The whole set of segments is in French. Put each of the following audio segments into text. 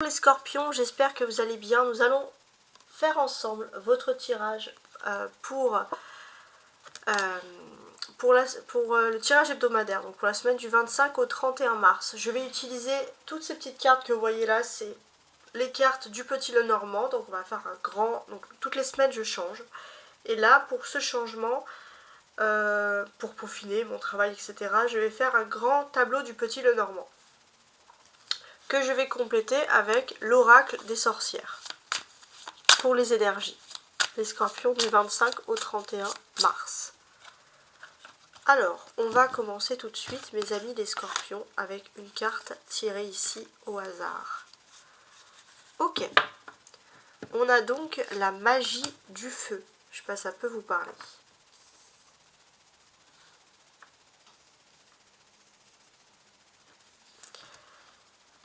les scorpions, j'espère que vous allez bien. Nous allons faire ensemble votre tirage pour le tirage hebdomadaire, donc pour la semaine du 25 au 31 mars. Je vais utiliser toutes ces petites cartes que vous voyez là, c'est les cartes du Petit Lenormand, donc on va faire un grand, donc toutes les semaines je change. Et là, pour ce changement, pour peaufiner mon travail, etc., je vais faire un grand tableau du Petit Lenormand, que je vais compléter avec l'oracle des sorcières, pour les énergies, les scorpions du 25 au 31 mars. Alors, on va commencer tout de suite, mes amis les scorpions, avec une carte tirée ici au hasard. Ok, on a donc la magie du feu. Je sais pas si ça peut vous parler.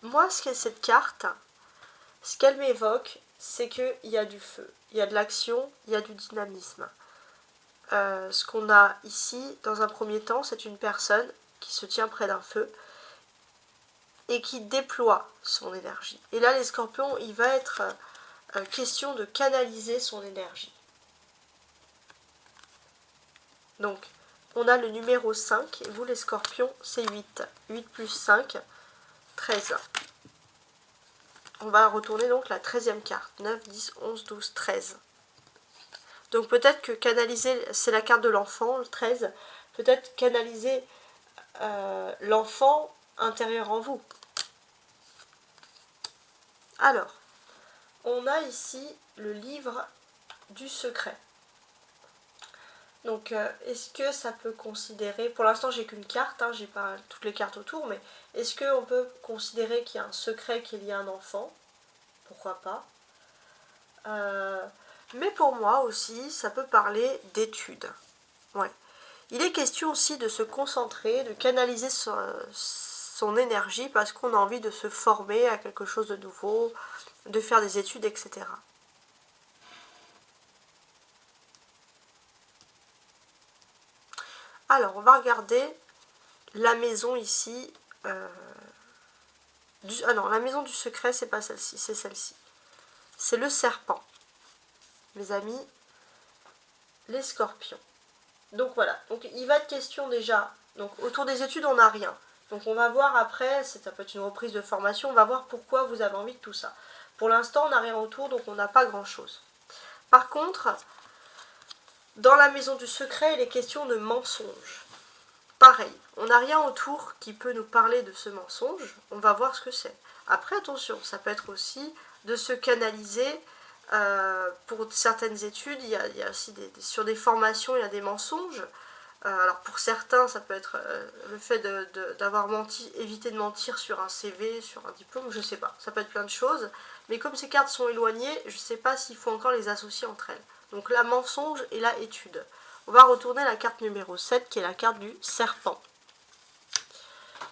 Moi, cette carte, ce qu'elle m'évoque, c'est qu'il y a du feu, il y a de l'action, il y a du dynamisme. Ce qu'on a ici, dans un premier temps, c'est une personne qui se tient près d'un feu et qui déploie son énergie. Et là, les scorpions, il va être question de canaliser son énergie. Donc, on a le numéro 5, et vous, les scorpions, c'est 8. 8 plus 5, 13. On va retourner donc la 13e carte. 9, 10, 11, 12, 13. Donc peut-être que canaliser, c'est la carte de l'enfant, le 13. Peut-être canaliser l'enfant intérieur en vous. Alors, on a ici le livre du secret. Donc, est-ce que ça peut considérer... Pour l'instant, j'ai qu'une carte, hein, j'ai pas toutes les cartes autour, mais est-ce qu'on peut considérer qu'il y a un secret qui est lié à un enfant? Pourquoi pas. Mais pour moi aussi, ça peut parler d'études. Ouais. Il est question aussi de se concentrer, de canaliser son énergie parce qu'on a envie de se former à quelque chose de nouveau, de faire des études, etc. Alors, on va regarder la maison ici. Ah non, la maison du secret, c'est pas celle-ci, c'est celle-ci. C'est le serpent. Mes amis, les scorpions. Donc voilà, donc il va être question déjà, donc autour des études on n'a rien. Donc on va voir après, ça peut être une reprise de formation, on va voir pourquoi vous avez envie de tout ça. Pour l'instant on n'a rien autour, donc on n'a pas grand chose. Par contre, dans la maison du secret, il est question de mensonges. Pareil, on n'a rien autour qui peut nous parler de ce mensonge, on va voir ce que c'est. Après attention, ça peut être aussi de se canaliser. Pour certaines études, il y a aussi sur des formations, il y a des mensonges. Alors pour certains, ça peut être le fait d'avoir menti, éviter de mentir sur un CV, sur un diplôme, je sais pas. Ça peut être plein de choses. Mais comme ces cartes sont éloignées, je sais pas s'il faut encore les associer entre elles. Donc la mensonge et la étude. On va retourner la carte numéro 7 qui est la carte du serpent.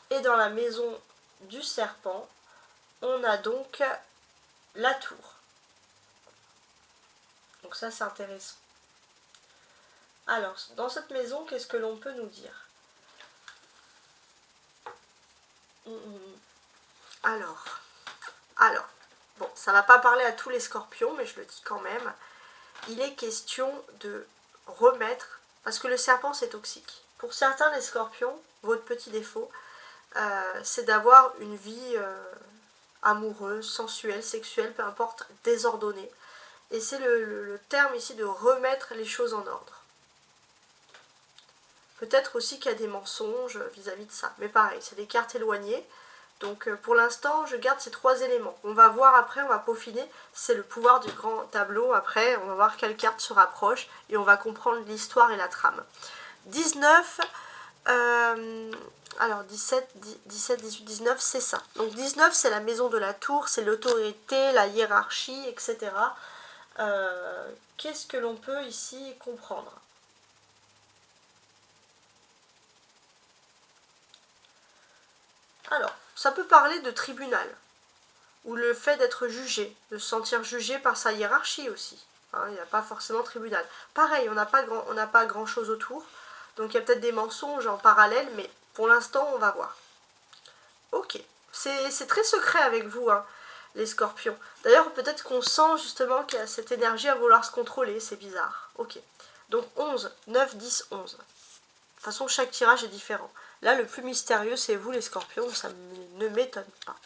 Et dans la maison du serpent, on a donc la tour. Donc ça c'est intéressant. Alors, dans cette maison, qu'est-ce que l'on peut nous dire? Alors, bon, ça ne va pas parler à tous les scorpions, mais je le dis quand même. Il est question de remettre, parce que le serpent c'est toxique. Pour certains, les scorpions, votre petit défaut, c'est d'avoir une vie amoureuse, sensuelle, sexuelle, peu importe, désordonnée. Et c'est le terme ici de remettre les choses en ordre. Peut-être aussi qu'il y a des mensonges vis-à-vis de ça. Mais pareil, c'est des cartes éloignées. Donc pour l'instant, je garde ces trois éléments. On va voir après, on va peaufiner. C'est le pouvoir du grand tableau. Après, on va voir quelle carte se rapproche. Et on va comprendre l'histoire et la trame. 19... alors 17, 18, 19, c'est ça. Donc 19, c'est la maison de la tour, c'est l'autorité, la hiérarchie, etc. Qu'est-ce que l'on peut ici comprendre? Alors, ça peut parler de tribunal, ou le fait d'être jugé, de se sentir jugé par sa hiérarchie aussi. Hein, il n'y a pas forcément tribunal. Pareil, on n'a pas grand-chose autour, donc il y a peut-être des mensonges en parallèle, mais pour l'instant, on va voir. Ok, c'est très secret avec vous. Hein. les scorpions. D'ailleurs, peut-être qu'on sent justement qu'il y a cette énergie à vouloir se contrôler, c'est bizarre. Ok. Donc 11, 9, 10, 11. De toute façon, chaque tirage est différent. Là, le plus mystérieux, c'est vous les scorpions, ça ne m'étonne pas.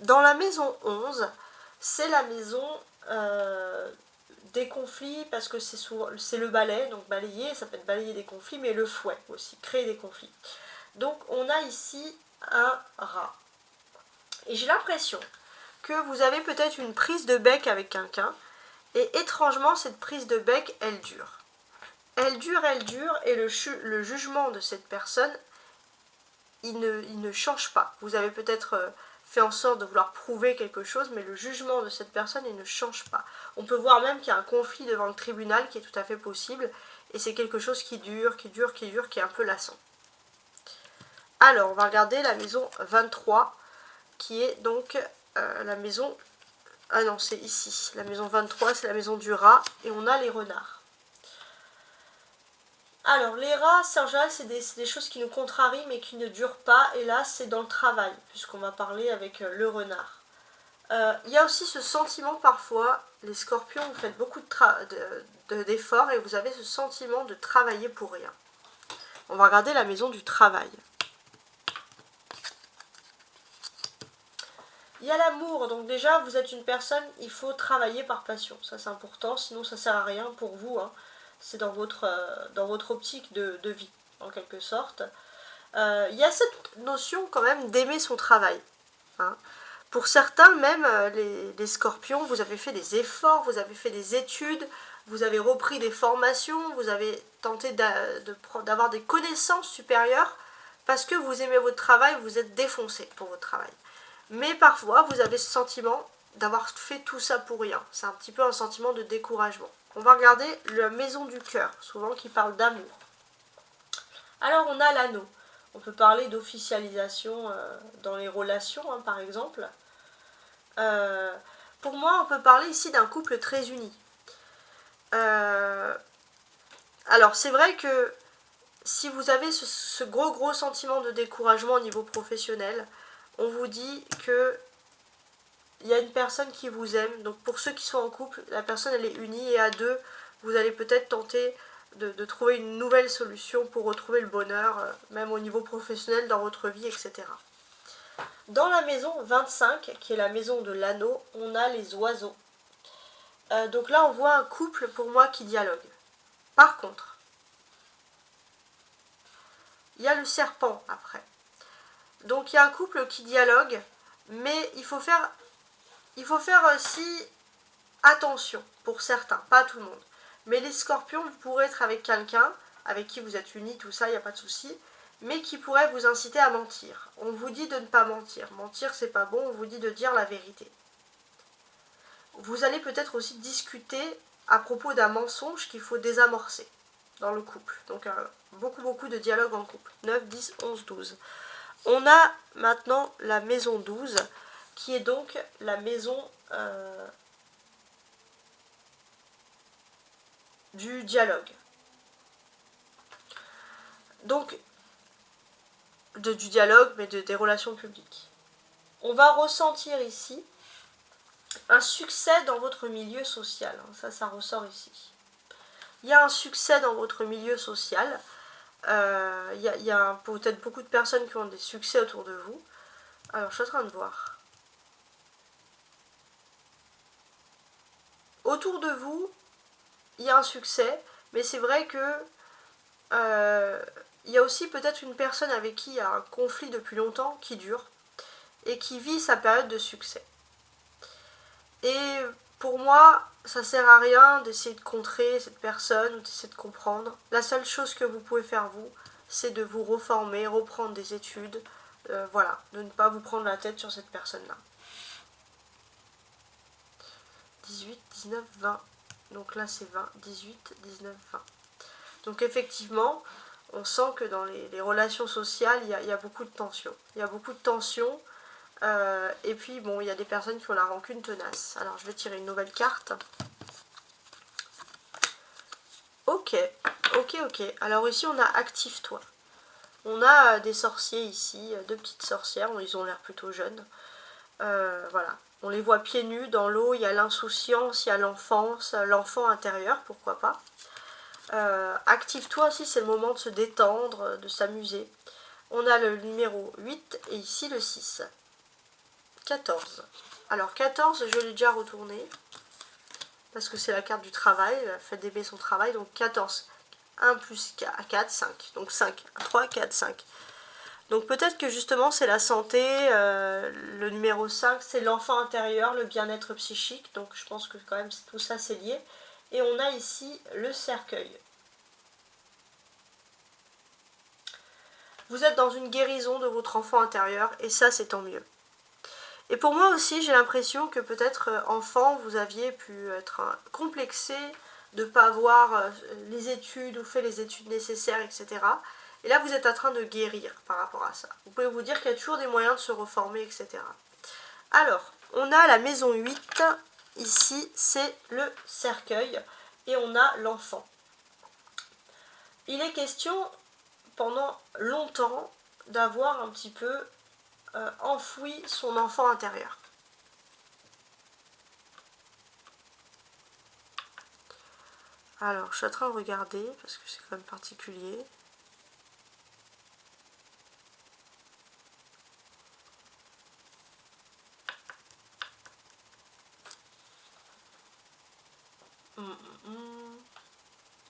Dans la maison 11, c'est la maison des conflits, parce que c'est le balai, donc balayer, ça peut être balayer des conflits, mais le fouet aussi, créer des conflits. Donc on a ici un rat. Et j'ai l'impression que vous avez peut-être une prise de bec avec quelqu'un, et étrangement, cette prise de bec, elle dure. Elle dure, et le jugement de cette personne, il ne change pas. Vous avez peut-être fait en sorte de vouloir prouver quelque chose, mais le jugement de cette personne, il ne change pas. On peut voir même qu'il y a un conflit devant le tribunal qui est tout à fait possible, et c'est quelque chose qui dure, qui est un peu lassant. Alors, on va regarder la maison 23, qui est donc la maison... Ah non, c'est ici. La maison 23, c'est la maison du rat, et on a les renards. Alors, les rats, en général, c'est des choses qui nous contrarient, mais qui ne durent pas, et là, c'est dans le travail, puisqu'on va parler avec le renard. Il y a aussi ce sentiment, parfois, les scorpions, vous faites beaucoup d'efforts, et vous avez ce sentiment de travailler pour rien. On va regarder la maison du travail. Il y a l'amour, donc déjà vous êtes une personne, il faut travailler par passion, ça c'est important, sinon ça sert à rien pour vous, hein. C'est dans votre optique de vie, en quelque sorte. Il y a cette notion quand même d'aimer son travail, hein. Pour certains même, les scorpions, vous avez fait des efforts, vous avez fait des études, vous avez repris des formations, vous avez tenté d'avoir des connaissances supérieures, parce que vous aimez votre travail, vous êtes défoncé pour votre travail. Mais parfois, vous avez ce sentiment d'avoir fait tout ça pour rien. C'est un petit peu un sentiment de découragement. On va regarder la maison du cœur, souvent qui parle d'amour. Alors, on a l'anneau. On peut parler d'officialisation dans les relations, hein, par exemple. Pour moi, on peut parler ici d'un couple très uni. Alors, c'est vrai que si vous avez ce gros sentiment de découragement au niveau professionnel, on vous dit que il y a une personne qui vous aime. Donc pour ceux qui sont en couple, la personne elle est unie, et à deux, vous allez peut-être tenter de trouver une nouvelle solution pour retrouver le bonheur, même au niveau professionnel, dans votre vie, etc. Dans la maison 25, qui est la maison de l'anneau, on a les oiseaux. Donc là, on voit un couple, pour moi, qui dialogue. Par contre, il y a le serpent, après. Donc il y a un couple qui dialogue, mais il faut faire aussi attention pour certains, pas tout le monde. Mais les scorpions, vous pourrez être avec quelqu'un avec qui vous êtes unis, tout ça, il n'y a pas de souci, mais qui pourrait vous inciter à mentir. On vous dit de ne pas mentir. Mentir, c'est pas bon, on vous dit de dire la vérité. Vous allez peut-être aussi discuter à propos d'un mensonge qu'il faut désamorcer dans le couple. Donc beaucoup de dialogue en couple. 9, 10, 11, 12. On a maintenant la maison 12, qui est donc la maison du dialogue. Donc, du dialogue, mais des relations publiques. On va ressentir ici un succès dans votre milieu social. Ça ressort ici. Il y a un succès dans votre milieu social. Il y a peut-être beaucoup de personnes qui ont des succès autour de vous. Alors, je suis en train de voir. Autour de vous, il y a un succès, mais c'est vrai que il y a aussi peut-être une personne avec qui il y a un conflit depuis longtemps qui dure et qui vit sa période de succès. Et pour moi, ça sert à rien d'essayer de contrer cette personne ou d'essayer de comprendre. La seule chose que vous pouvez faire, vous, c'est de vous reformer, reprendre des études, voilà, de ne pas vous prendre la tête sur cette personne-là. 18, 19, 20. Donc là, c'est 20, 18, 19, 20. Donc effectivement, on sent que dans les relations sociales, il y a beaucoup de tensions. Il y a beaucoup de tensions. Et puis, bon, il y a des personnes qui ont la rancune tenace. Alors, je vais tirer une nouvelle carte. Ok. Alors ici, on a active-toi. On a des sorciers ici, deux petites sorcières. Ils ont l'air plutôt jeunes. Voilà. On les voit pieds nus dans l'eau, il y a l'insouciance, il y a l'enfance, l'enfant intérieur, pourquoi pas. Active-toi aussi, c'est le moment de se détendre, de s'amuser. On a le numéro 8 et ici le 6. 14. Alors 14, je l'ai déjà retourné, parce que c'est la carte du travail, faites aimer son travail, donc 14. 1 plus 4, 5. Donc 5. 3, 4, 5. Donc peut-être que justement c'est la santé, le numéro 5, c'est l'enfant intérieur, le bien-être psychique. Donc je pense que quand même tout ça c'est lié. Et on a ici le cercueil. Vous êtes dans une guérison de votre enfant intérieur et ça c'est tant mieux. Et pour moi aussi j'ai l'impression que peut-être enfant vous aviez pu être complexé de ne pas avoir les études ou fait les études nécessaires, etc. Et là vous êtes en train de guérir par rapport à ça. Vous pouvez vous dire qu'il y a toujours des moyens de se reformer, etc. Alors, on a la maison 8, ici c'est le cercueil et on a l'enfant. Il est question pendant longtemps d'avoir un petit peu enfoui son enfant intérieur. Alors, je suis en train de regarder, parce que c'est quand même particulier.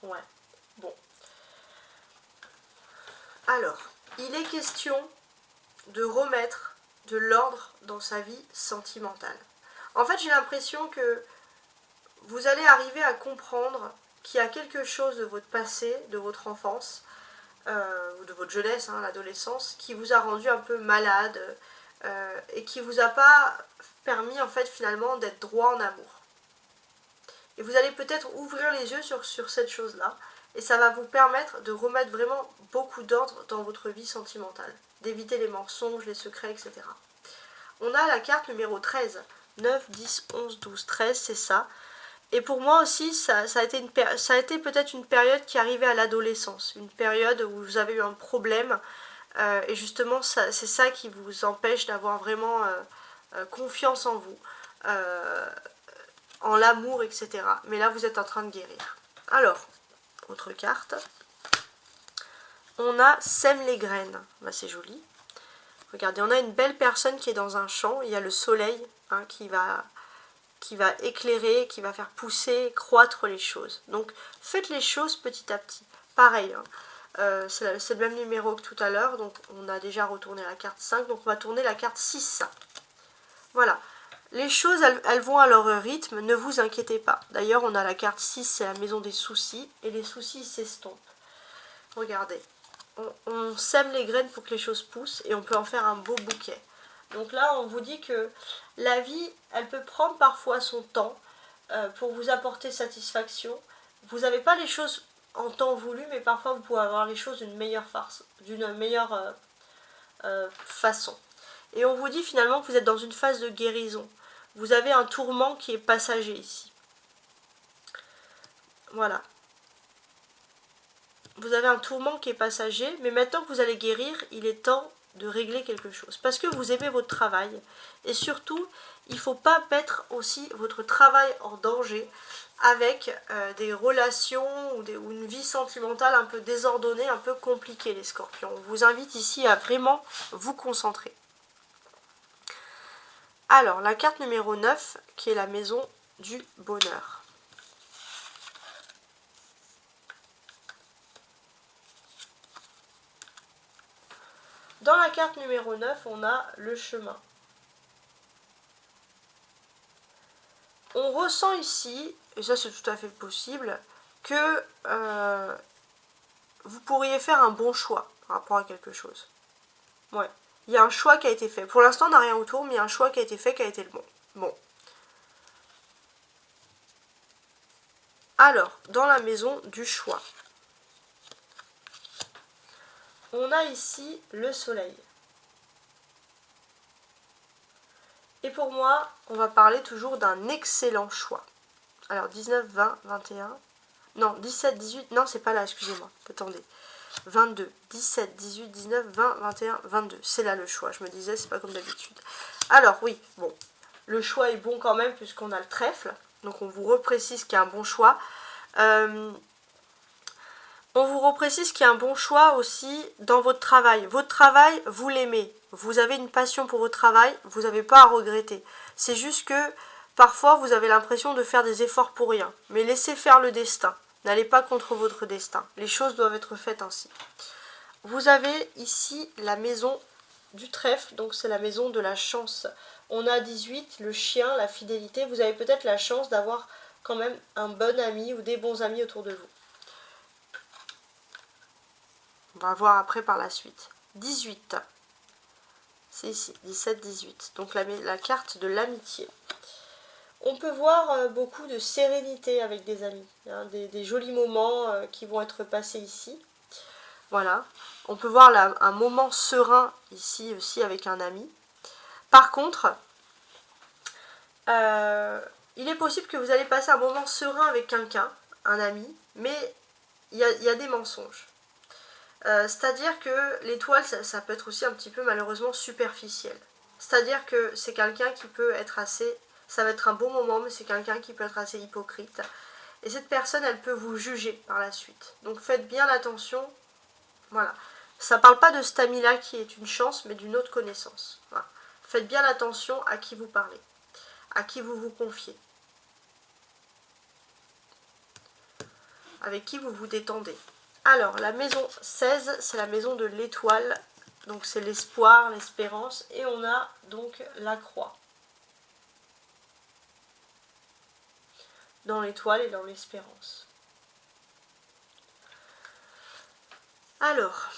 Ouais, bon. Alors, il est question de remettre de l'ordre dans sa vie sentimentale. En fait, j'ai l'impression que vous allez arriver à comprendre qu'il y a quelque chose de votre passé, de votre enfance, ou de votre jeunesse, l'adolescence, qui vous a rendu un peu malade et qui vous a pas permis en fait finalement d'être droit en amour. Et vous allez peut-être ouvrir les yeux sur cette chose-là et ça va vous permettre de remettre vraiment beaucoup d'ordre dans votre vie sentimentale, d'éviter les mensonges, les secrets, etc. On a la carte numéro 13, 9, 10, 11, 12, 13, c'est ça. Et pour moi aussi, ça a été peut-être une période qui arrivait à l'adolescence, une période où vous avez eu un problème, et justement, c'est ça qui vous empêche d'avoir vraiment confiance en vous, en l'amour, etc. Mais là, vous êtes en train de guérir. Alors, autre carte. On a sème les graines. Bah, c'est joli. Regardez, on a une belle personne qui est dans un champ. Il y a le soleil qui va éclairer, qui va faire pousser, croître les choses. Donc faites les choses petit à petit. Pareil, c'est le même numéro que tout à l'heure, donc on a déjà retourné la carte 5, donc on va tourner la carte 6. Voilà. Les choses, elles vont à leur rythme, ne vous inquiétez pas. D'ailleurs, on a la carte 6, c'est la maison des soucis, et les soucis s'estompent. Regardez, on sème les graines pour que les choses poussent, et on peut en faire un beau bouquet. Donc là, on vous dit que la vie, elle peut prendre parfois son temps pour vous apporter satisfaction. Vous n'avez pas les choses en temps voulu, mais parfois vous pouvez avoir les choses d'une meilleure façon. Et on vous dit finalement que vous êtes dans une phase de guérison. Vous avez un tourment qui est passager ici. Voilà. Vous avez un tourment qui est passager, mais maintenant que vous allez guérir, il est temps de régler quelque chose. Parce que vous aimez votre travail. Et surtout, il ne faut pas mettre aussi votre travail en danger avec des relations ou une vie sentimentale un peu désordonnée, un peu compliquée, les scorpions. On vous invite ici à vraiment vous concentrer. Alors, la carte numéro 9, qui est la maison du bonheur. Dans la carte numéro 9, on a le chemin. On ressent ici, et ça c'est tout à fait possible, que vous pourriez faire un bon choix par rapport à quelque chose. Ouais. Il y a un choix qui a été fait. Pour l'instant, on n'a rien autour, mais il y a un choix qui a été fait, qui a été le bon. Bon. Alors, dans la maison du choix, on a ici le soleil. Et pour moi, on va parler toujours d'un excellent choix. Alors, 19, 20, 21... Non, 17, 18... Non, c'est pas là, excusez-moi. Attendez. 22, 17, 18, 19, 20, 21, 22. C'est là le choix. Je me disais, c'est pas comme d'habitude. Alors, oui, bon. le choix est bon quand même puisqu'on a le trèfle. Donc on vous reprécise qu'il y a un bon choix. On vous reprécise qu'il y a un bon choix aussi dans votre travail. Votre travail, vous l'aimez. Vous avez une passion pour votre travail, vous n'avez pas à regretter. C'est juste que parfois vous avez l'impression de faire des efforts pour rien. Mais laissez faire le destin. N'allez pas contre votre destin. Les choses doivent être faites ainsi. Vous avez ici la maison du trèfle, donc c'est la maison de la chance. On a 18, le chien, la fidélité. Vous avez peut-être la chance d'avoir quand même un bon ami ou des bons amis autour de vous. On va voir après par la suite. 18. C'est ici, 17, 18. Donc la carte de l'amitié. On peut voir beaucoup de sérénité avec des amis. Hein, des jolis moments qui vont être passés ici. Voilà. On peut voir un moment serein ici aussi avec un ami. Par contre, il est possible que vous allez passer un moment serein avec quelqu'un, un ami, mais il y a des mensonges. C'est-à-dire que l'étoile, ça peut être aussi un petit peu malheureusement superficiel. C'est-à-dire que c'est quelqu'un qui peut être assez... Ça va être un bon moment, mais c'est quelqu'un qui peut être assez hypocrite. Et cette personne, elle peut vous juger par la suite. Donc faites bien attention. Voilà. Ça ne parle pas de cet ami-là qui est une chance, mais d'une autre connaissance. Voilà. Faites bien attention à qui vous parlez, à qui vous vous confiez, avec qui vous vous détendez. Alors, la maison 16, c'est la maison de l'étoile. Donc, c'est l'espoir, l'espérance. Et on a donc la croix. Dans l'étoile et dans l'espérance. Alors,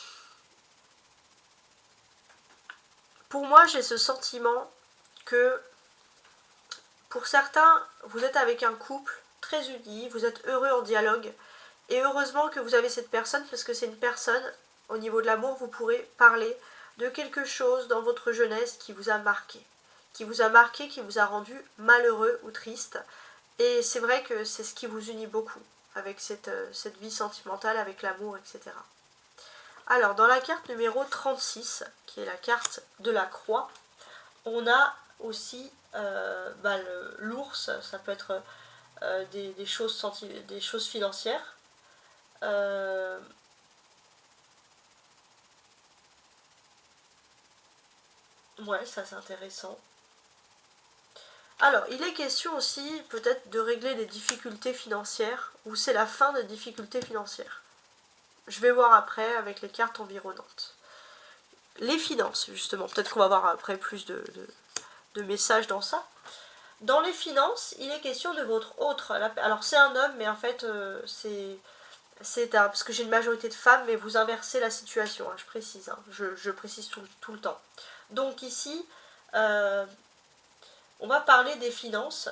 pour moi, j'ai ce sentiment que, pour certains, vous êtes avec un couple très uni, vous êtes heureux en dialogue. Et heureusement que vous avez cette personne, parce que c'est une personne, au niveau de l'amour, vous pourrez parler de quelque chose dans votre jeunesse qui vous a marqué. Qui vous a rendu malheureux ou triste. Et c'est vrai que c'est ce qui vous unit beaucoup avec cette vie sentimentale, avec l'amour, etc. Alors, dans la carte numéro 36, qui est la carte de la croix, on a aussi l'ours, ça peut être des choses financières. Ouais, ça c'est intéressant. Alors, il est question aussi peut-être de régler des difficultés financières, ou c'est la fin des difficultés financières. Je vais voir après avec les cartes environnantes. Les finances, justement, peut-être qu'on va voir après plus de messages dans ça. Dans les finances, il est question de votre autre. Alors c'est un homme, mais en fait parce que j'ai une majorité de femmes, mais vous inversez la situation, hein, je précise. Hein, je précise tout le temps. Donc ici, on va parler des finances,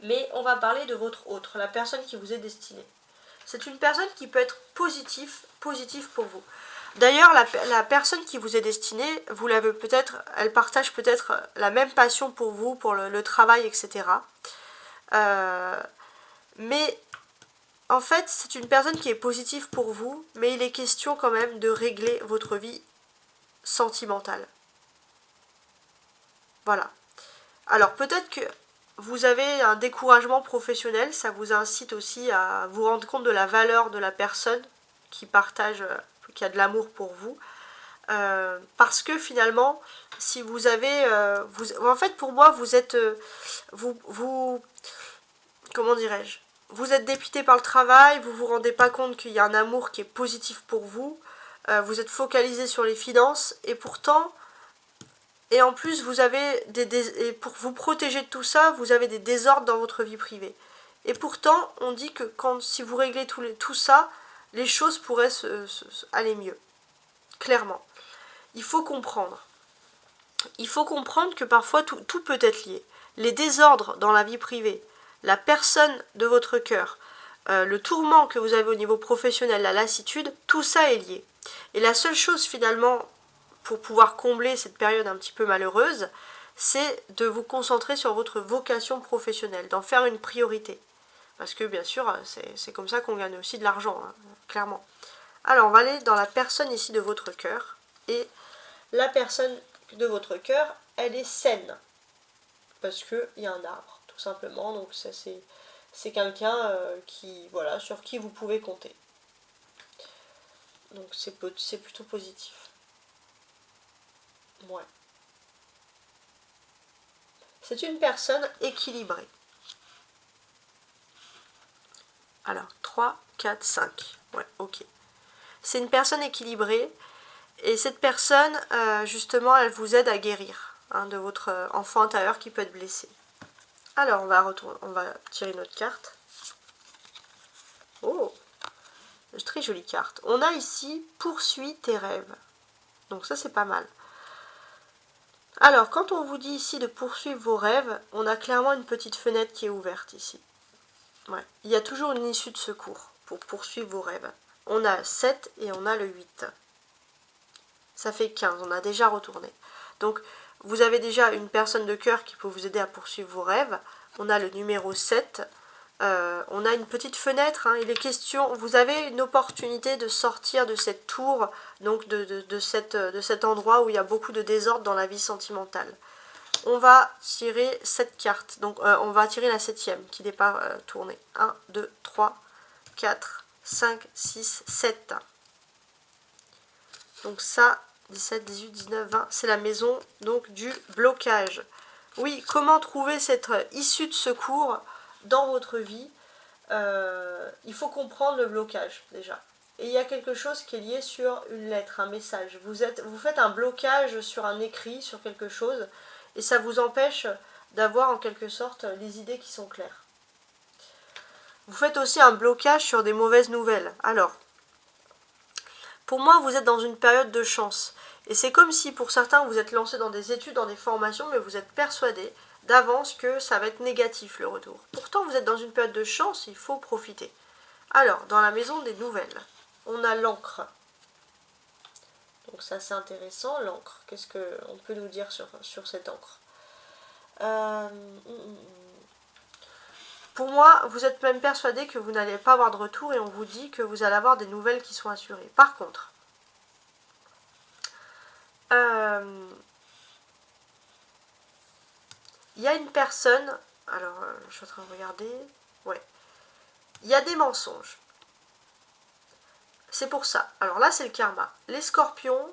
mais on va parler de votre autre, la personne qui vous est destinée. C'est une personne qui peut être positive pour vous. D'ailleurs, la personne qui vous est destinée, vous l'avez peut-être, elle partage peut-être la même passion pour vous, pour le travail, etc. Mais en fait, c'est une personne qui est positive pour vous, mais il est question quand même de régler votre vie sentimentale. Voilà. Alors peut-être que vous avez un découragement professionnel, ça vous incite aussi à vous rendre compte de la valeur de la personne qui partage, qui a de l'amour pour vous. Parce que finalement, si vous avez... en fait, pour moi, vous êtes... comment dirais-je ? Vous êtes dépité par le travail, vous ne vous rendez pas compte qu'il y a un amour qui est positif pour vous. Vous êtes focalisé sur les finances et pourtant... Et en plus, vous avez et pour vous protéger de tout ça, vous avez des désordres dans votre vie privée. Et pourtant, on dit que si vous réglez tout ça, les choses pourraient aller mieux. Clairement. Il faut comprendre. Il faut comprendre que parfois, tout peut être lié. Les désordres dans la vie privée, la personne de votre cœur, le tourment que vous avez au niveau professionnel, la lassitude, tout ça est lié. Et la seule chose finalement... pour pouvoir combler cette période un petit peu malheureuse, c'est de vous concentrer sur votre vocation professionnelle, d'en faire une priorité. Parce que bien sûr, c'est comme ça qu'on gagne aussi de l'argent, hein, clairement. Alors, on va aller dans la personne ici de votre cœur. Et la personne de votre cœur, elle est saine. parce qu'il y a un arbre, tout simplement. Donc ça c'est quelqu'un qui, voilà, sur qui vous pouvez compter. Donc c'est plutôt positif. Ouais. C'est une personne équilibrée. Alors, 3, 4, 5. Ouais, ok. C'est une personne équilibrée. Et cette personne, justement, elle vous aide à guérir de votre enfant intérieur qui peut être blessé. Alors, on va tirer notre carte. Oh, très jolie carte. On a ici « Poursuis tes rêves ». Donc ça, c'est pas mal. Alors, quand on vous dit ici de poursuivre vos rêves, on a clairement une petite fenêtre qui est ouverte ici. Ouais. Il y a toujours une issue de secours pour poursuivre vos rêves. On a 7 et on a le 8. Ça fait 15, on a déjà retourné. Donc, vous avez déjà une personne de cœur qui peut vous aider à poursuivre vos rêves. On a le numéro 7. On a une petite fenêtre. Il est question, vous avez une opportunité de sortir de cette tour, donc de cet endroit où il y a beaucoup de désordre dans la vie sentimentale. On va tirer cette carte. Donc, on va tirer la 7e qui n'est pas tournée. 1, 2, 3, 4, 5, 6, 7. Donc ça, 17, 18, 19, 20, c'est la maison donc du blocage. Oui, comment trouver cette issue de secours dans votre vie? Il faut comprendre le blocage déjà. Et il y a quelque chose qui est lié sur une lettre, un message. Vous faites un blocage sur un écrit, sur quelque chose, et ça vous empêche d'avoir en quelque sorte les idées qui sont claires. Vous faites aussi un blocage sur des mauvaises nouvelles. Alors, pour moi, vous êtes dans une période de chance. Et c'est comme si pour certains, vous êtes lancé dans des études, dans des formations, mais vous êtes persuadé d'avance que ça va être négatif le retour. Pourtant, vous êtes dans une période de chance, il faut profiter. Alors, dans la maison des nouvelles, on a l'encre. Donc ça, c'est intéressant, l'encre. Qu'est-ce qu'on peut nous dire sur cette encre? Pour moi, vous êtes même persuadé que vous n'allez pas avoir de retour et on vous dit que vous allez avoir des nouvelles qui sont assurées. Par contre, il y a une personne, alors je suis en train de regarder, ouais, il y a des mensonges. C'est pour ça. Alors là, c'est le karma. Les scorpions,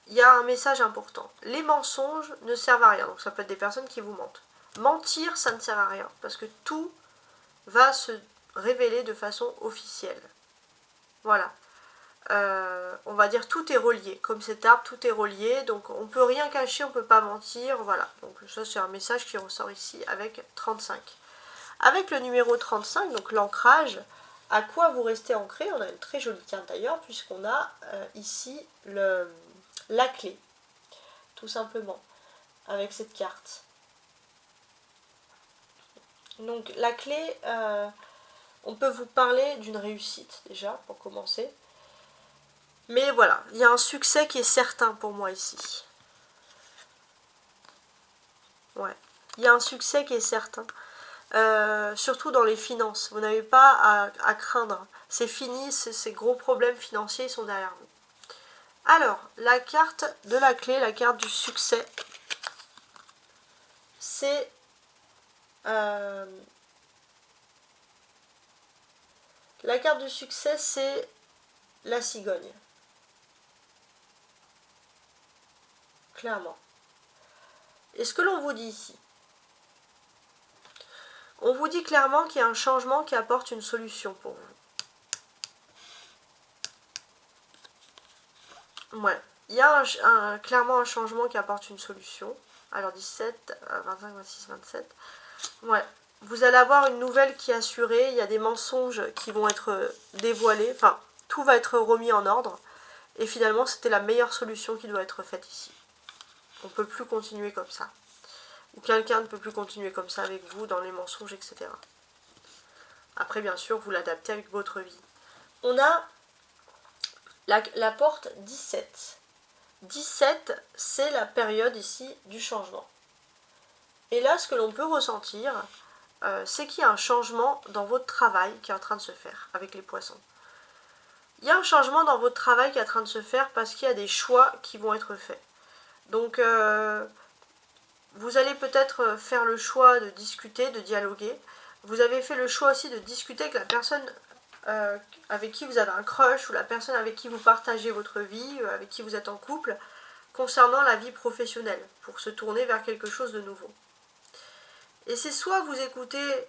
il y a un message important. Les mensonges ne servent à rien. Donc ça peut être des personnes qui vous mentent. Mentir, ça ne sert à rien. Parce que tout va se révéler de façon officielle. Voilà. On va dire tout est relié. Comme cet arbre, tout est relié. Donc on ne peut rien cacher, on ne peut pas mentir. Voilà. Donc ça, c'est un message qui ressort ici avec 35. Avec le numéro 35, donc l'ancrage, à quoi vous restez ancré? On a une très jolie carte d'ailleurs, puisqu'on a ici la clé, tout simplement, avec cette carte. Donc la clé, on peut vous parler d'une réussite déjà, pour commencer. Mais voilà, il y a un succès qui est certain pour moi ici. Ouais, il y a un succès qui est certain. Surtout dans les finances, vous n'avez pas à craindre. C'est fini, ces gros problèmes financiers sont derrière vous. Alors, la carte de la clé, la carte du succès, c'est la carte du succès, c'est la cigogne. Clairement. Et ce que l'on vous dit ici, on vous dit clairement qu'il y a un changement qui apporte une solution pour vous. Ouais. Il y a clairement un changement qui apporte une solution. Alors 17, 25, 26, 27. Ouais. Vous allez avoir une nouvelle qui est assurée. Il y a des mensonges qui vont être dévoilés. Enfin, tout va être remis en ordre. Et finalement, c'était la meilleure solution qui doit être faite ici. On ne peut plus continuer comme ça. Ou quelqu'un ne peut plus continuer comme ça avec vous, dans les mensonges, etc. Après, bien sûr, vous l'adaptez avec votre vie. On a la porte 17. 17, c'est la période ici du changement. Et là, ce que l'on peut ressentir, c'est qu'il y a un changement dans votre travail qui est en train de se faire avec les poissons. Il y a un changement dans votre travail qui est en train de se faire parce qu'il y a des choix qui vont être faits. Donc, vous allez peut-être faire le choix de discuter, de dialoguer. Vous avez fait le choix aussi de discuter avec la personne avec qui vous avez un crush, ou la personne avec qui vous partagez votre vie, avec qui vous êtes en couple, concernant la vie professionnelle, pour se tourner vers quelque chose de nouveau. Et c'est soit vous écoutez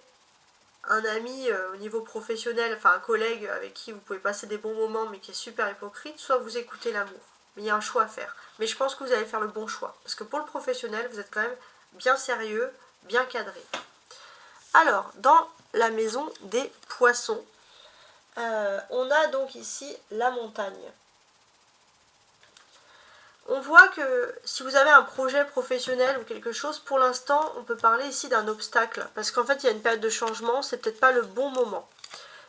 un ami au niveau professionnel, enfin un collègue avec qui vous pouvez passer des bons moments mais qui est super hypocrite, soit vous écoutez l'amour. Mais il y a un choix à faire. Mais je pense que vous allez faire le bon choix. Parce que pour le professionnel, vous êtes quand même bien sérieux, bien cadré. Alors, dans la maison des poissons, on a donc ici la montagne. On voit que si vous avez un projet professionnel ou quelque chose, pour l'instant, on peut parler ici d'un obstacle. Parce qu'en fait, il y a une période de changement, c'est peut-être pas le bon moment.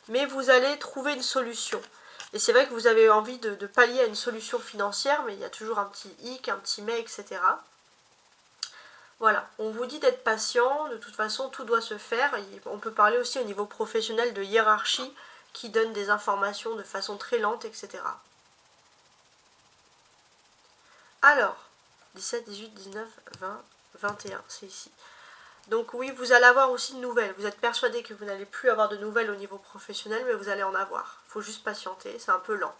Mais vous allez trouver une solution. Et c'est vrai que vous avez envie de pallier à une solution financière, mais il y a toujours un petit hic, un petit mais, etc. Voilà, on vous dit d'être patient, de toute façon, tout doit se faire. On peut parler aussi au niveau professionnel de hiérarchie qui donne des informations de façon très lente, etc. Alors, 17, 18, 19, 20, 21, c'est ici. Donc oui, vous allez avoir aussi de nouvelles. Vous êtes persuadé que vous n'allez plus avoir de nouvelles au niveau professionnel, mais vous allez en avoir. Il faut juste patienter, c'est un peu lent.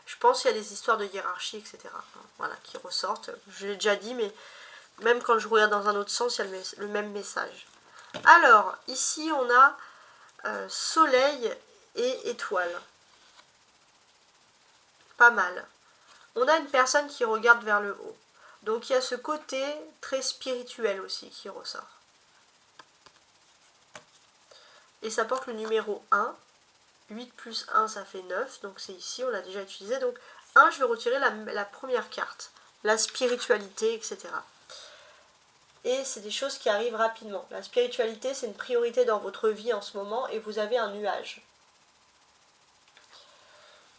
Je pense qu'il y a des histoires de hiérarchie, etc. Voilà, qui ressortent. Je l'ai déjà dit, mais même quand je regarde dans un autre sens, il y a le même message. Alors, ici, on a soleil et étoile. Pas mal. On a une personne qui regarde vers le haut. Donc il y a ce côté très spirituel aussi qui ressort. Et ça porte le numéro 1. 8 plus 1, ça fait 9. Donc c'est ici, on l'a déjà utilisé. Donc 1, je vais retirer la première carte. La spiritualité, etc. Et c'est des choses qui arrivent rapidement. La spiritualité, c'est une priorité dans votre vie en ce moment et vous avez un nuage.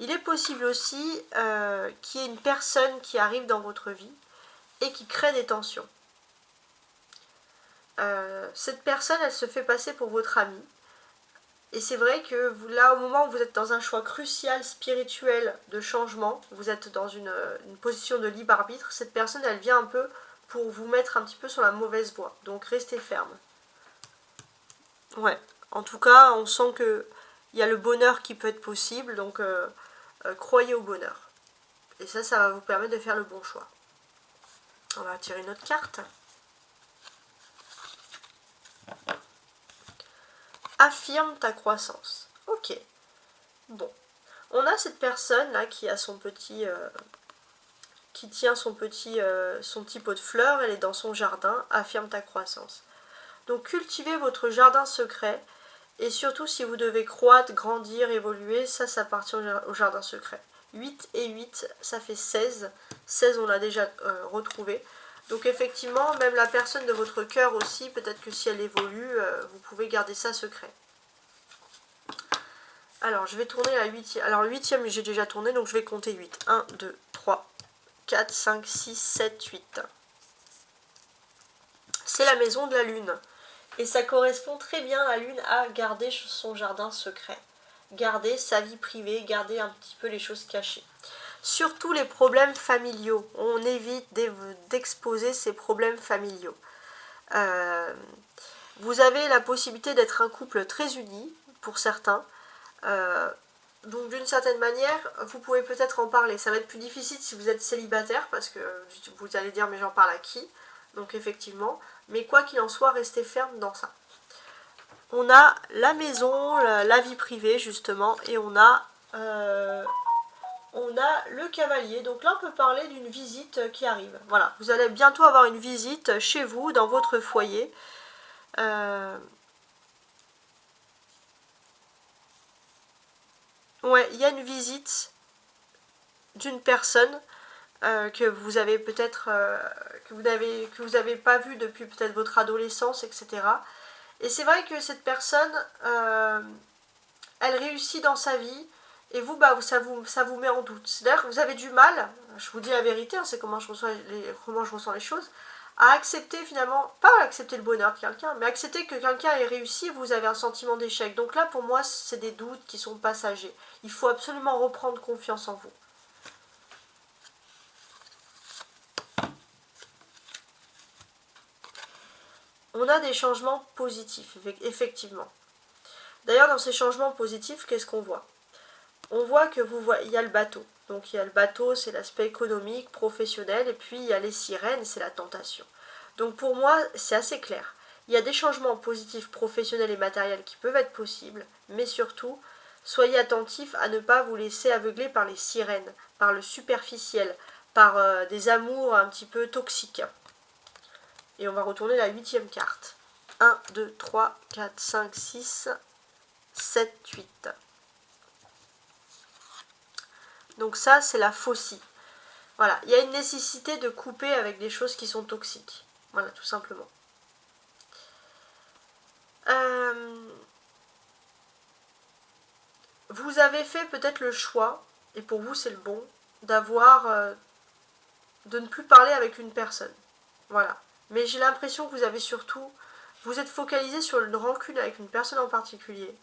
Il est possible aussi qu'il y ait une personne qui arrive dans votre vie et qui crée des tensions. Cette personne, elle se fait passer pour votre amie. Et c'est vrai que vous, là, au moment où vous êtes dans un choix crucial, spirituel, de changement, vous êtes dans une position de libre arbitre, cette personne, elle vient un peu pour vous mettre un petit peu sur la mauvaise voie. Donc restez ferme. Ouais, en tout cas, on sent qu'il y a le bonheur qui peut être possible, donc croyez au bonheur. Et ça va vous permettre de faire le bon choix. On va tirer une autre carte. Affirme ta croissance. Ok. Bon. On a cette personne là qui a son petit... qui tient son petit pot de fleurs, elle est dans son jardin. Affirme ta croissance. Donc cultivez votre jardin secret. Et surtout si vous devez croître, grandir, évoluer, ça appartient au jardin secret. 8 et 8, ça fait 16. 16, on l'a déjà retrouvé. Donc effectivement, même la personne de votre cœur aussi, peut-être que si elle évolue, vous pouvez garder ça secret. Alors, je vais tourner la 8e. Alors, le 8e, j'ai déjà tourné, donc je vais compter 8. 1, 2, 3, 4, 5, 6, 7, 8. C'est la maison de la lune. Et ça correspond très bien, la lune, à garder son jardin secret. Garder sa vie privée, garder un petit peu les choses cachées. Surtout les problèmes familiaux. On évite d'exposer ces problèmes familiaux. Vous avez la possibilité d'être un couple très uni, pour certains. Donc d'une certaine manière, vous pouvez peut-être en parler. Ça va être plus difficile si vous êtes célibataire, parce que vous allez dire, mais j'en parle à qui? Donc effectivement, mais quoi qu'il en soit, restez ferme dans ça. On a la maison, la vie privée justement, et on a le cavalier. Donc là, on peut parler d'une visite qui arrive. Voilà, vous allez bientôt avoir une visite chez vous, dans votre foyer. Ouais, il y a une visite d'une personne que vous avez peut-être que vous avez pas vu depuis peut-être votre adolescence, etc. Et c'est vrai que cette personne, elle réussit dans sa vie, et vous, ça vous met en doute. C'est-à-dire que vous avez du mal, je vous dis la vérité, hein, c'est comment je ressens les choses, à accepter finalement, pas accepter le bonheur de quelqu'un, mais accepter que quelqu'un ait réussi, vous avez un sentiment d'échec. Donc là, pour moi, c'est des doutes qui sont passagers. Il faut absolument reprendre confiance en vous. on a des changements positifs, effectivement. D'ailleurs, dans ces changements positifs, qu'est-ce qu'on voit? On voit que il y a le bateau. Donc il y a le bateau, c'est l'aspect économique, professionnel, et puis il y a les sirènes, c'est la tentation. Donc pour moi, c'est assez clair. Il y a des changements positifs professionnels et matériels qui peuvent être possibles, mais surtout, soyez attentifs à ne pas vous laisser aveugler par les sirènes, par le superficiel, par des amours un petit peu toxiques. Et on va retourner la 8e carte. 1, 2, 3, 4, 5, 6, 7, 8. Donc ça, c'est la faucille. Voilà, il y a une nécessité de couper avec des choses qui sont toxiques. Voilà, tout simplement. Vous avez fait peut-être le choix, et pour vous c'est le bon, de ne plus parler avec une personne. Voilà. Mais j'ai l'impression que vous avez surtout, vous êtes focalisé sur une rancune avec une personne en particulier.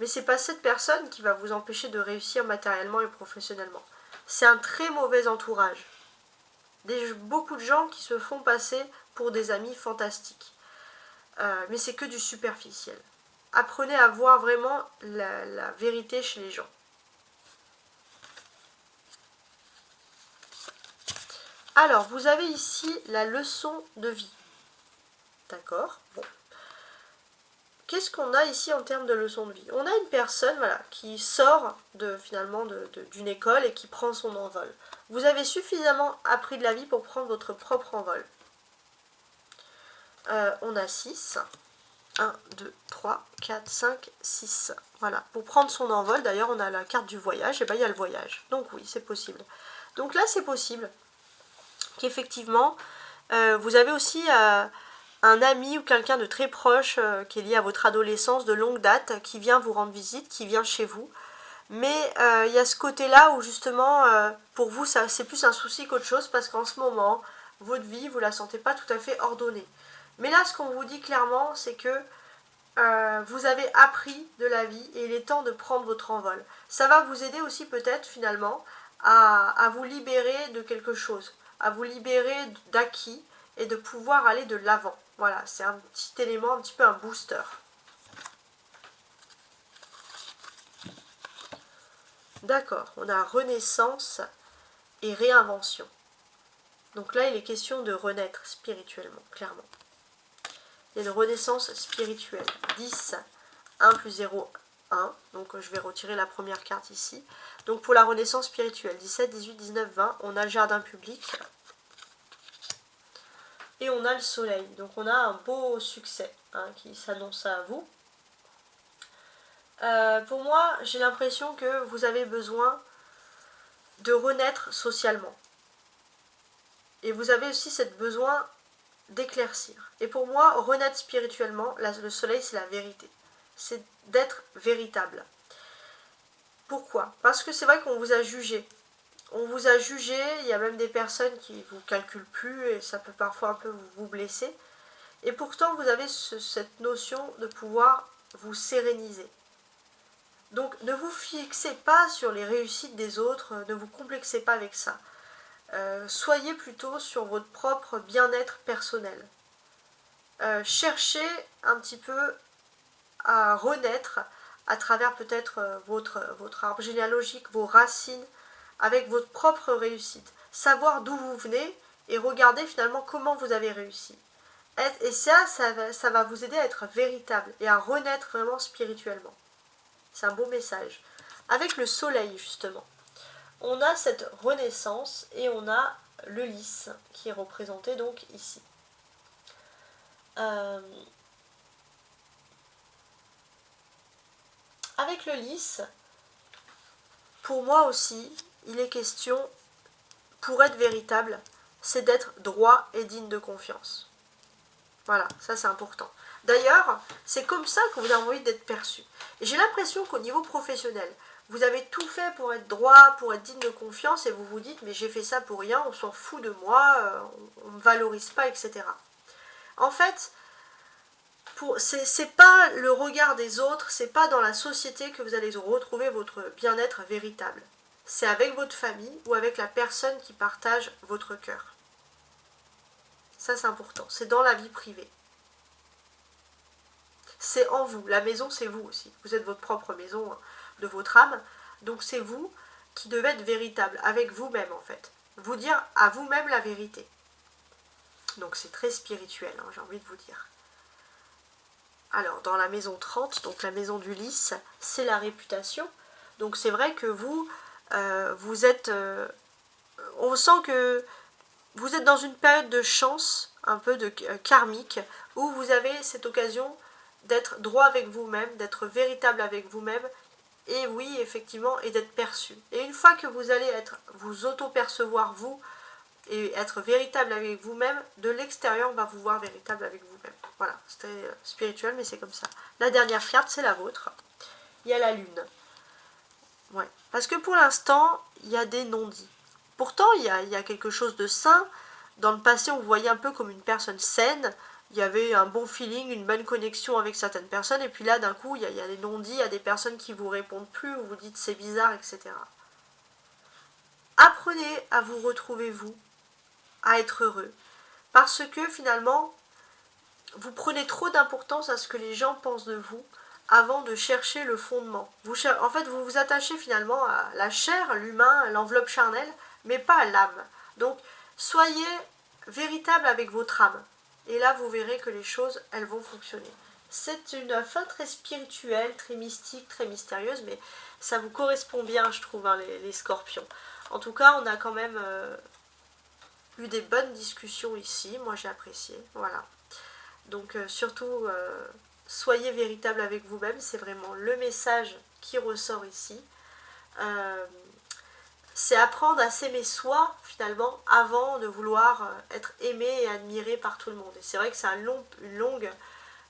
Mais c'est pas cette personne qui va vous empêcher de réussir matériellement et professionnellement. C'est un très mauvais entourage. Beaucoup de gens qui se font passer pour des amis fantastiques. Mais c'est que du superficiel. Apprenez à voir vraiment la vérité chez les gens. Alors, vous avez ici la leçon de vie. D'accord? Bon. Qu'est-ce qu'on a ici en termes de leçon de vie? On a une personne qui sort d'une école et qui prend son envol. Vous avez suffisamment appris de la vie pour prendre votre propre envol. On a 6. 1, 2, 3, 4, 5, 6. Voilà. Pour prendre son envol, d'ailleurs, on a la carte du voyage. Et bien, il y a le voyage. Donc oui, c'est possible. Donc là, c'est possible qu'effectivement, vous avez aussi un ami ou quelqu'un de très proche qui est lié à votre adolescence de longue date, qui vient vous rendre visite, qui vient chez vous. Mais il y a ce côté-là où justement, pour vous, c'est plus un souci qu'autre chose, parce qu'en ce moment, votre vie, vous ne la sentez pas tout à fait ordonnée. Mais là, ce qu'on vous dit clairement, c'est que vous avez appris de la vie et il est temps de prendre votre envol. Ça va vous aider aussi peut-être finalement à vous libérer de quelque chose, à vous libérer d'acquis et de pouvoir aller de l'avant. Voilà, c'est un petit élément, un petit peu un booster. D'accord, on a renaissance et réinvention. Donc là, il est question de renaître spirituellement, clairement. Il y a une renaissance spirituelle. 10, 1 plus 0, 1. Donc je vais retirer la première carte ici. Donc pour la renaissance spirituelle, 17, 18, 19, 20, on a le jardin public. Et on a le soleil. Donc on a un beau succès qui s'annonce à vous. Pour moi, j'ai l'impression que vous avez besoin de renaître socialement. Et vous avez aussi ce besoin d'éclaircir. Et pour moi, renaître spirituellement, le soleil, c'est la vérité. C'est d'être véritable. Pourquoi? Parce que c'est vrai qu'on vous a jugé. On vous a jugé, il y a même des personnes qui ne vous calculent plus et ça peut parfois un peu vous blesser. Et pourtant, vous avez cette notion de pouvoir vous séréniser. Donc, ne vous fixez pas sur les réussites des autres, ne vous complexez pas avec ça. Soyez plutôt sur votre propre bien-être personnel. Cherchez un petit peu à renaître à travers peut-être votre arbre généalogique, vos racines, avec votre propre réussite. Savoir d'où vous venez et regarder finalement comment vous avez réussi. Et ça va vous aider à être véritable et à renaître vraiment spirituellement. C'est un beau message. Avec le soleil, justement, on a cette renaissance et on a le lys qui est représenté donc ici. Avec le lys, pour moi aussi, il est question, pour être véritable, c'est d'être droit et digne de confiance. Voilà, ça c'est important. D'ailleurs, c'est comme ça que vous avez envie d'être perçu. Et j'ai l'impression qu'au niveau professionnel, vous avez tout fait pour être droit, pour être digne de confiance, et vous vous dites, mais j'ai fait ça pour rien, on s'en fout de moi, on ne me valorise pas, etc. En fait, c'est pas le regard des autres, c'est pas dans la société que vous allez retrouver votre bien-être véritable. C'est avec votre famille ou avec la personne qui partage votre cœur. Ça c'est important, c'est dans la vie privée. c'est en vous. La maison, c'est vous aussi. Vous êtes votre propre maison de votre âme. Donc c'est vous qui devez être véritable avec vous-même en fait. Vous dire à vous-même la vérité. Donc c'est très spirituel, hein, j'ai envie de vous dire. Alors dans la maison 30, donc la maison du lys, c'est la réputation. Donc c'est vrai que vous, vous êtes... on sent que vous êtes dans une période de chance, un peu de karmique, où vous avez cette occasion d'être droit avec vous-même, d'être véritable avec vous-même, et oui, effectivement, et d'être perçu. Et une fois que vous allez vous auto-percevoir, vous, et être véritable avec vous-même, de l'extérieur, on va vous voir véritable avec vous-même. Voilà, c'était spirituel, mais c'est comme ça. La dernière carte, c'est la vôtre. Il y a la lune. Ouais. Parce que pour l'instant, il y a des non-dits. Pourtant, il y a quelque chose de sain. Dans le passé, on vous voyait un peu comme une personne saine. Il y avait un bon feeling, une bonne connexion avec certaines personnes. Et puis là, d'un coup, il y a des non-dits, il y a des personnes qui vous répondent plus, ou vous dites c'est bizarre, etc. Apprenez à vous retrouver, vous, à être heureux. Parce que finalement, vous prenez trop d'importance à ce que les gens pensent de vous avant de chercher le fondement. En fait, vous vous attachez finalement à la chair, l'humain, l'enveloppe charnelle, mais pas à l'âme. Donc, soyez véritable avec votre âme. Et là, vous verrez que les choses, elles vont fonctionner. C'est une fin très spirituelle, très mystique, très mystérieuse, mais ça vous correspond bien, je trouve, hein, les scorpions. En tout cas, on a quand même eu des bonnes discussions ici. Moi, j'ai apprécié. Voilà. Donc, surtout, soyez véritable avec vous-même. C'est vraiment le message qui ressort ici. C'est apprendre à s'aimer soi, finalement, avant de vouloir être aimé et admiré par tout le monde. Et c'est vrai que c'est une longue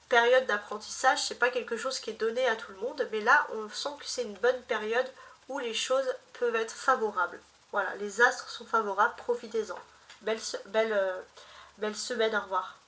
période d'apprentissage. C'est pas quelque chose qui est donné à tout le monde. Mais là, on sent que c'est une bonne période où les choses peuvent être favorables. Voilà, les astres sont favorables, profitez-en. Belle semaine, au revoir.